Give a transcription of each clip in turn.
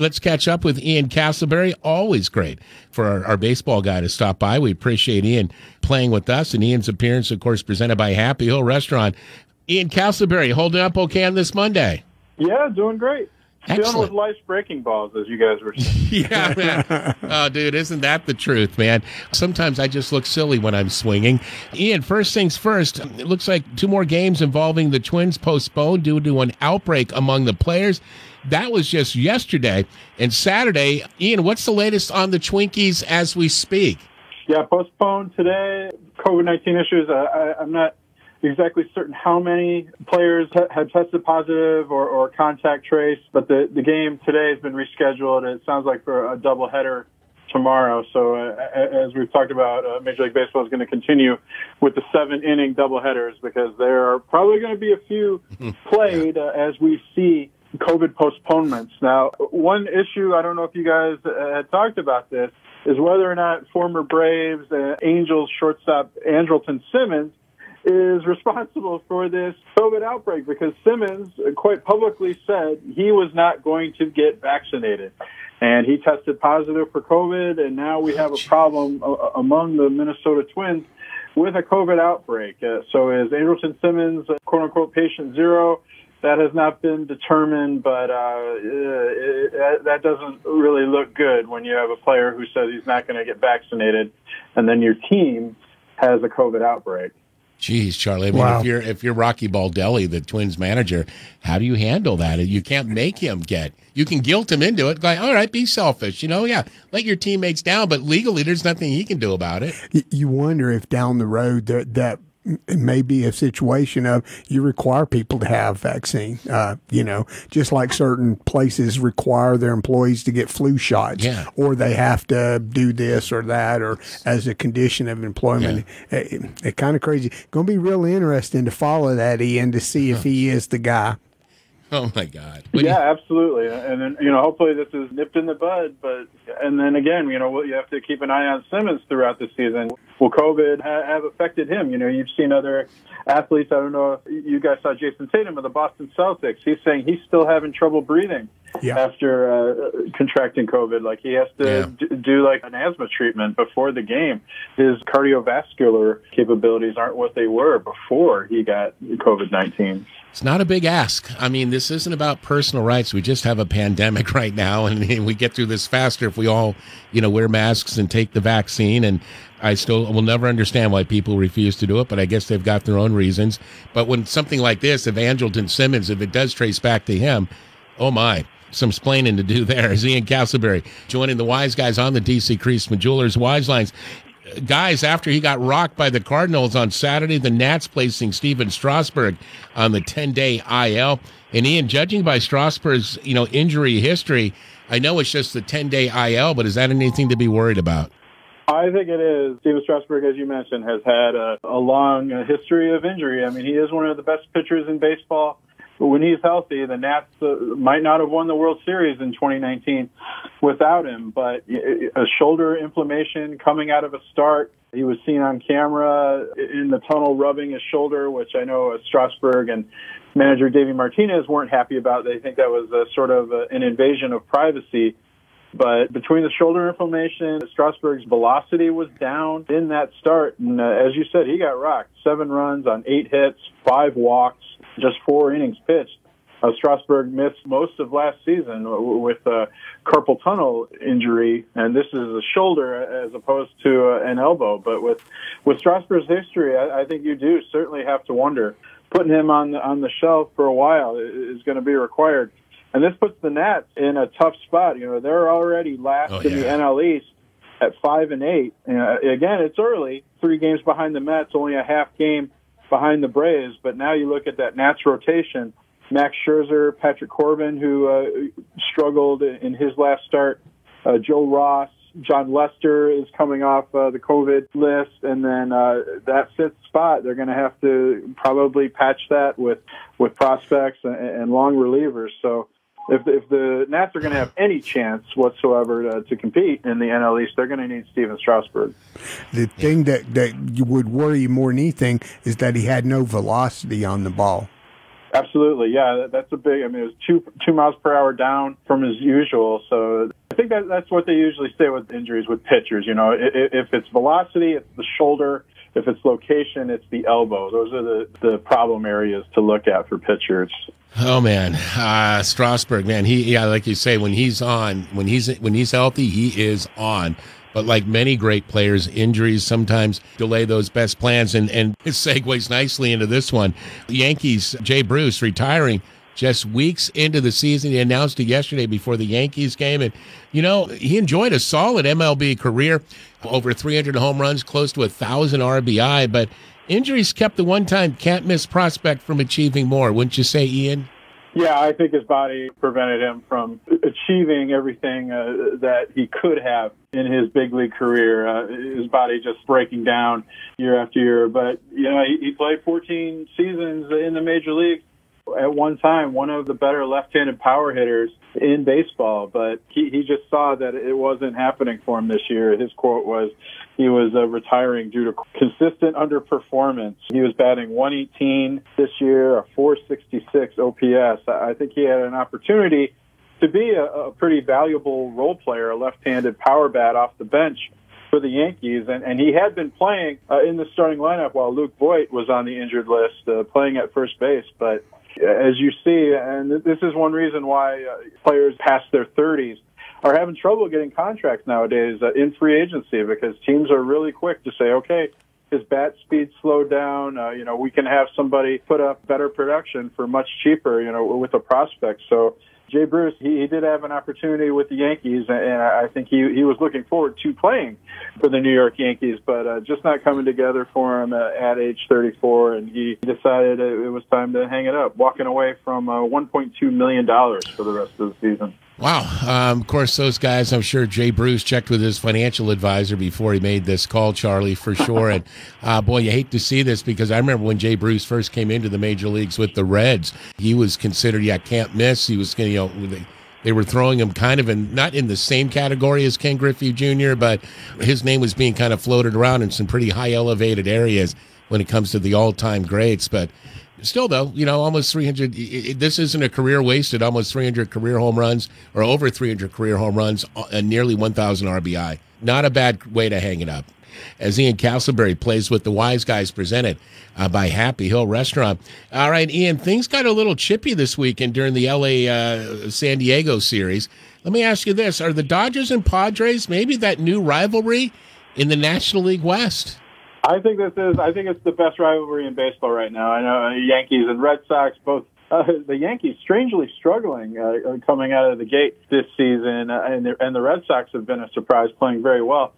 let's catch up with Ian Castleberry. Always great for our baseball guy to stop by. We appreciate Ian playing with us, and Ian's appearance, of course, presented by Happy Hill Restaurant. Ian Castleberry, holding up okay on this Monday? Yeah, doing great. Excellent. Dealing with life's breaking balls, as you guys were saying. Yeah, man. Oh, dude, isn't that the truth, man? Sometimes I just look silly when I'm swinging. Ian, first things first, it looks like 2 more games involving the Twins postponed due to an outbreak among the players. That was just yesterday. And Saturday, Ian, what's the latest on the Twinkies as we speak? Yeah, postponed today. COVID-19 issues. I'm not exactly certain how many players had tested positive or contact traced, but the game today has been rescheduled. It sounds like for a doubleheader tomorrow. So as we've talked about, Major League Baseball is going to continue with the 7-inning doubleheaders because there are probably going to be a few played as we see COVID postponements. Now, one issue, I don't know if you guys had talked about this, is whether or not former Braves Angels shortstop Andrelton Simmons is responsible for this COVID outbreak, because Simmons quite publicly said he was not going to get vaccinated. And he tested positive for COVID, and now we have a problem among the Minnesota Twins with a COVID outbreak. So is Andrelton Simmons, quote-unquote, patient zero? That has not been determined, but that doesn't really look good when you have a player who says he's not going to get vaccinated, and then your team has a COVID outbreak. Jeez, Charlie. I mean, Wow. if you're Rocky Baldelli, the Twins manager, how do you handle that? You can't make him get. You can guilt him into it. Like, all right, be selfish. Yeah, let your teammates down, but legally, there's nothing he can do about it. You wonder if down the road that it may be a situation of you require people to have vaccine, just like certain places require their employees to get flu shots, or they have to do this or that, or as a condition of employment. It's kind of crazy. Going to be real interesting to follow that, Ian, to see if he is the guy. Oh my God! Absolutely. And then hopefully this is nipped in the bud. And then again, you have to keep an eye on Simmons throughout the season. Will COVID have affected him? You've seen other athletes. I don't know if you guys saw Jason Tatum of the Boston Celtics. He's saying he's still having trouble breathing after contracting COVID. Like he has to do like an asthma treatment before the game. His cardiovascular capabilities aren't what they were before he got COVID-19. It's not a big ask. I mean, this isn't about personal rights. We just have a pandemic right now, and we get through this faster if we all, wear masks and take the vaccine. And I still will never understand why people refuse to do it, but I guess they've got their own reasons. But when something like this, if Andrelton Simmons, if it does trace back to him, oh my, some splaining to do there. Is Ian Castleberry joining the Wise Guys on the DC Creasman Jewelers Wise Lines. Guys, after he got rocked by the Cardinals on Saturday, the Nats placing Steven Strasburg on the 10-day IL. And Ian, judging by Strasburg's, injury history, I know it's just the 10-day IL, but is that anything to be worried about? I think it is. Steven Strasburg, as you mentioned, has had a long history of injury. I mean, he is one of the best pitchers in baseball. But when he's healthy, the Nats might not have won the World Series in 2019 without him. But a shoulder inflammation coming out of a start. He was seen on camera in the tunnel rubbing his shoulder, which I know Strasburg and manager Davey Martinez weren't happy about. They think that was sort of an invasion of privacy. But between the shoulder inflammation, Strasburg's velocity was down in that start. And as you said, he got rocked. 7 runs on 8 hits, 5 walks, just 4 innings pitched. Strasburg missed most of last season with a carpal tunnel injury, and this is a shoulder as opposed to an elbow. But with Strasburg's history, I think you do certainly have to wonder. Putting him on the shelf for a while is going to be required. And this puts the Nats in a tough spot. They're already last in the NL East at 5-8. Again, it's early, 3 games behind the Mets, only a half game behind the Braves. But now you look at that Nats rotation. Max Scherzer, Patrick Corbin, who struggled in his last start, Joe Ross, John Lester is coming off the COVID list, and then that 5th spot, they're going to have to probably patch that with prospects and long relievers. So if the Nats are going to have any chance whatsoever to compete in the NL East, they're going to need Steven Strasburg. The thing that would worry you more than anything is that he had no velocity on the ball. Absolutely, yeah, that's a big. I mean, it was two miles per hour down from his usual. So I think that's what they usually say with injuries with pitchers. You know, if it's velocity, it's the shoulder. If it's location, it's the elbow. Those are the problem areas to look at for pitchers. Oh man, Strasburg, man, yeah, like you say, when he's on, when he's healthy, he is on. But like many great players, injuries sometimes delay those best plans, and it segues nicely into this one. The Yankees, Jay Bruce retiring just weeks into the season. He announced it yesterday before the Yankees game, and you know, he enjoyed a solid MLB career, over 300 home runs, close to 1,000 RBI, but injuries kept the one-time can't-miss prospect from achieving more. Wouldn't you say, Ian? Yeah, I think his body prevented him from achieving everything that he could have in his big league career. His body just breaking down year after year. But, you know, he played 14 seasons in the major leagues. At one time, one of the better left-handed power hitters in baseball, but he just saw that it wasn't happening for him this year. His quote was he was retiring due to consistent underperformance. He was batting 118 this year, a 466 OPS. I think he had an opportunity to be a pretty valuable role player, a left-handed power bat off the bench for the Yankees, and he had been playing in the starting lineup while Luke Voit was on the injured list, playing at first base, but as you see, and this is one reason why players past their 30s are having trouble getting contracts nowadays in free agency, because teams are really quick to say, okay, his bat speed slowed down. You know, we can have somebody put up better production for much cheaper, you know, with a prospect. So Jay Bruce, he did have an opportunity with the Yankees, and I think he was looking forward to playing for the New York Yankees, but just not coming together for him at age 34, and he decided it was time to hang it up, walking away from $1.2 million for the rest of the season. Wow. Of course, those guys, I'm sure Jay Bruce checked with his financial advisor before he made this call, Charlie, for sure. And boy, you hate to see this, because I remember when Jay Bruce first came into the major leagues with the Reds, he was considered, can't miss. He was, you know, they were throwing him kind of not in the same category as Ken Griffey Jr., but his name was being kind of floated around in some pretty high elevated areas when it comes to the all-time greats. But still, though, you know, almost 300. This isn't a career wasted. Almost 300 career home runs, or over 300 career home runs, and nearly 1,000 RBI. Not a bad way to hang it up. As Ian Castleberry plays with the Wise Guys, presented by Happy Hill Restaurant. All right, Ian, things got a little chippy this weekend during the LA-San Diego series. Let me ask you this. Are the Dodgers and Padres maybe that new rivalry in the National League West? I think it's the best rivalry in baseball right now. I know Yankees and Red Sox, both the Yankees strangely struggling coming out of the gate this season, and the Red Sox have been a surprise, playing very well.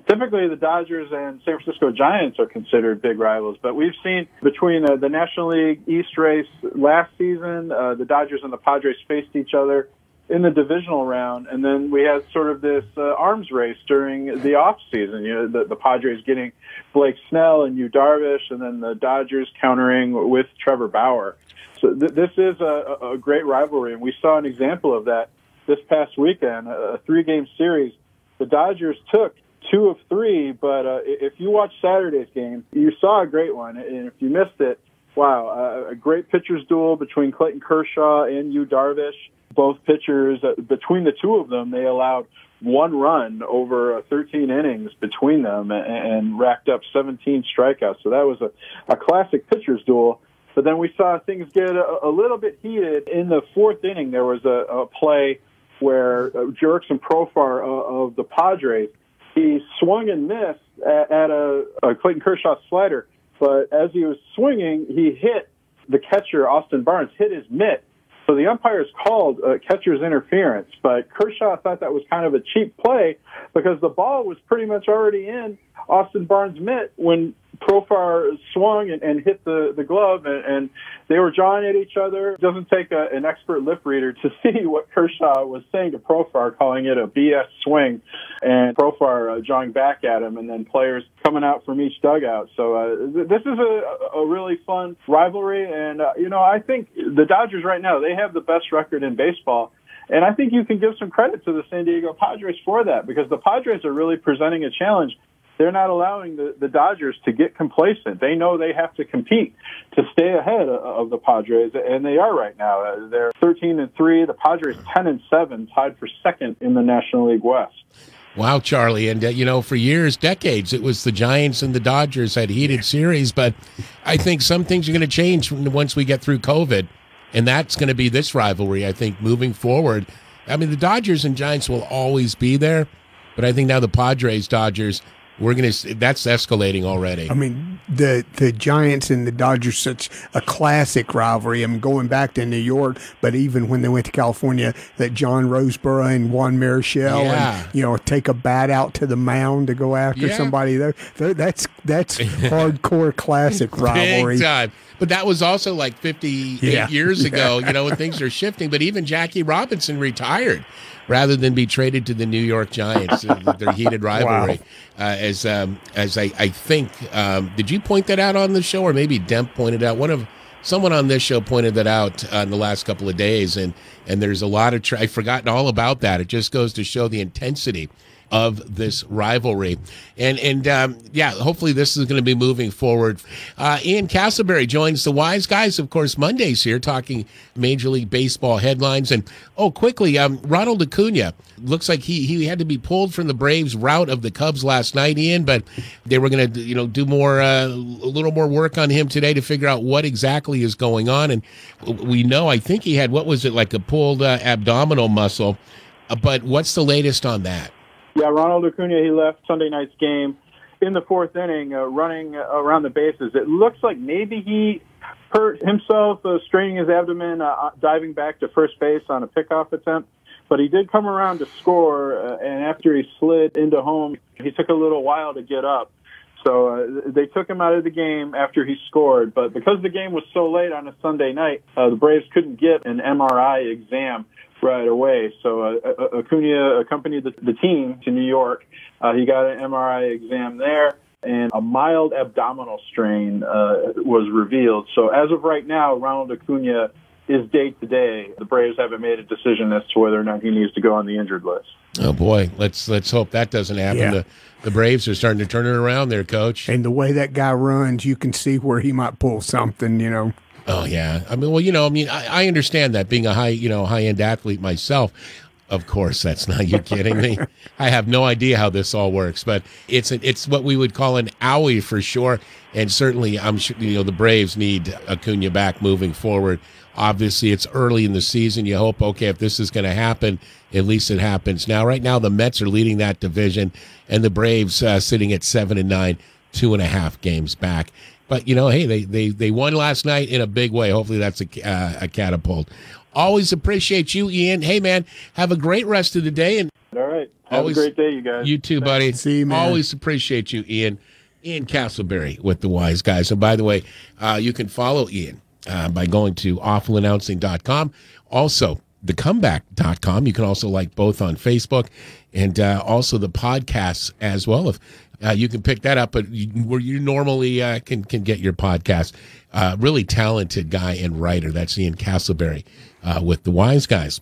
Typically, the Dodgers and San Francisco Giants are considered big rivals, but we've seen between the National League East race last season, the Dodgers and the Padres faced each other in the divisional round, and then we had sort of this arms race during the off season. You know, the Padres getting Blake Snell and Yu Darvish, and then the Dodgers countering with Trevor Bauer. So this is a great rivalry, and we saw an example of that this past weekend, a 3-game series. The Dodgers took 2 of 3, but if you watched Saturday's game, you saw a great one, and if you missed it, wow, a great pitcher's duel between Clayton Kershaw and Yu Darvish. Both pitchers, between the two of them, they allowed 1 run over 13 innings between them and racked up 17 strikeouts. So that was a classic pitcher's duel. But then we saw things get a little bit heated. In the 4th inning, there was a play where Jurickson Profar of the Padres, he swung and missed at a Clayton Kershaw slider. But as he was swinging, he hit the catcher, Austin Barnes, hit his mitt. So the umpires called catcher's interference, but Kershaw thought that was kind of a cheap play because the ball was pretty much already in Austin Barnes' mitt when Profar swung and hit the glove, and they were jawing at each other. It doesn't take an expert lip reader to see what Kershaw was saying to Profar, calling it a BS swing, and Profar jawing back at him, and then players coming out from each dugout. So this is a really fun rivalry, and you know, I think the Dodgers right now, they have the best record in baseball. And I think you can give some credit to the San Diego Padres for that, because the Padres are really presenting a challenge. they're not allowing the Dodgers to get complacent. They know they have to compete to stay ahead of the Padres, and they are right now. They're 13-3. The Padres 10-7, tied for second in the National League West. Wow, Charlie. And, for years, decades, it was the Giants and the Dodgers had heated series. But I think some things are going to change once we get through COVID. And that's going to be this rivalry, I think, moving forward. I mean, the Dodgers and Giants will always be there. But I think now the Padres, Dodgers, that's escalating already. I mean, the Giants and the Dodgers, such a classic rivalry. I mean, going back to New York, but even when they went to California, that John Roseborough and Juan Marichal, and take a bat out to the mound to go after somebody. That's hardcore classic rivalry. Big time. But that was also like 58 years ago, when things are shifting. But even Jackie Robinson retired rather than be traded to the New York Giants, their heated rivalry. Wow. As I think, did you point that out on the show, or maybe Demp pointed out? Someone on this show pointed that out in the last couple of days, and there's a lot of I've forgotten all about that. It just goes to show the intensity of this rivalry. And hopefully this is going to be moving forward. Ian Castleberry joins the Wise Guys, of course, Mondays here, talking Major League Baseball headlines. And, quickly, Ronald Acuna, looks like he had to be pulled from the Braves route of the Cubs last night, Ian, but they were going to, do more, a little more work on him today to figure out what exactly is going on. And we know, I think he had, like a pulled abdominal muscle. But what's the latest on that? Yeah, Ronald Acuna, he left Sunday night's game in the fourth inning, running around the bases. It looks like maybe he hurt himself, straining his abdomen, diving back to first base on a pickoff attempt. But he did come around to score, and after he slid into home, he took a little while to get up. So they took him out of the game after he scored. But because the game was so late on a Sunday night, the Braves couldn't get an MRI exam right away. So Acuna accompanied the team to New York. He got an MRI exam there, and a mild abdominal strain was revealed. So as of right now, Ronald Acuna is day-to-day. The Braves haven't made a decision as to whether or not he needs to go on the injured list. Oh, boy. Let's hope that doesn't happen. Yeah. The Braves are starting to turn it around there, Coach. And the way that guy runs, you can see where he might pull something, Oh, yeah. I mean, I understand that, being a high-end athlete myself. Of course, that's not, you kidding me? I have no idea how this all works, but it's what we would call an owie for sure. And certainly, I'm sure, the Braves need Acuna back moving forward. Obviously, it's early in the season. You hope, okay, if this is going to happen, at least it happens now. Right now, the Mets are leading that division, and the Braves sitting at 7-9, 2.5 games back. But, hey, they won last night in a big way. Hopefully that's a catapult. Always appreciate you, Ian. Hey, man, have a great rest of the day. And all right. Have a great day, you guys. You too, buddy. See you, man. Always appreciate you, Ian. Ian Castleberry with the Wise Guys. And by the way, you can follow Ian by going to awfulannouncing.com. Also, thecomeback.com. You can also like both on Facebook, and also the podcasts as well. If you can pick that up, but where you normally can get your podcast. Really talented guy and writer. That's Ian Castleberry with the Wise Guys.